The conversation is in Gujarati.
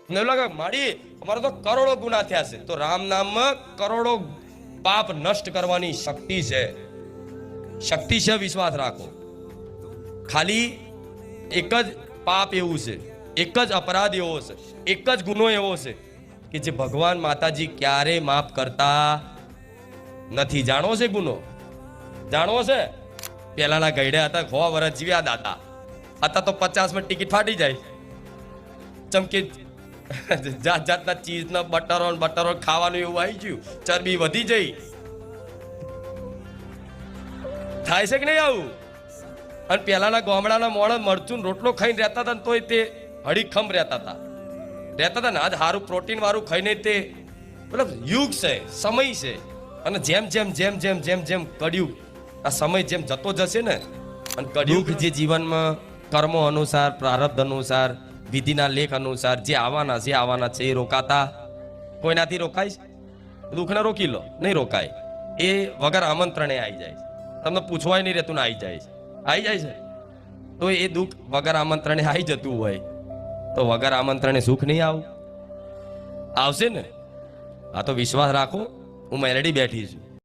ને એવું લાગે માડી અમારે તો કરોડો ગુના થયા છે, તો રામ નામમાં કરોડો પાપ નષ્ટ કરવાની શક્તિ છે. શક્તિ છે, વિશ્વાસ રાખો. ખાલી એક જ પાપ એવું છે, એક જ અપરાધ એવો છે, એક જ ગુનો એવો છે કે જે ભગવાન માતાજી ક્યારે માફ કરતા નથી. જાણવો છે ગુનો? જાણવો છે? પહેલાના ગઈડ્યા હતા 100 વર્ષ જીવ્યા દાતા, હતા તો 50માં ટિકિટ ફાટી જાય. ચમકે જાત જાતના ચીઝના બટરો ખાવાનું એવું આવી ગયું, ચરબી વધી જઈ. થાય છે કે નહીં આવું? અને પહેલાના ગામડાના મોણ મરચું રોટલો ખાઈને રહેતા હતા, તોય તે હડીખમ રહેતા હતા ને. આજ સારું પ્રોટીન વાળું ખાઈને તે મતલબ યુગ છે, સમય છે. અને જેમ જેમ જેમ જેમ જેમ જેમ કળિયુગ, આ સમય જેમ જતો જશે ને, અને કળિયુગ જે જીવનમાં કર્મો અનુસાર, પ્રારબ્ધ અનુસાર, વિધિના લેખ અનુસાર જે આવવાના છે એ રોકાતા કોઈનાથી રોકાય? દુઃખને રોકી લો, નહીં રોકાય. એ વગર આમંત્રણે આવી જાય છે, તમને પૂછવાય નહીં રહેતું ને આવી જાય છે. તો એ દુઃખ વગર આમંત્રણે આવી જતું હોય તો વગર આમંત્રણે સુખ નહીં આવશે ને? આ તો વિશ્વાસ રાખો. હું મેલડી બેઠી છું.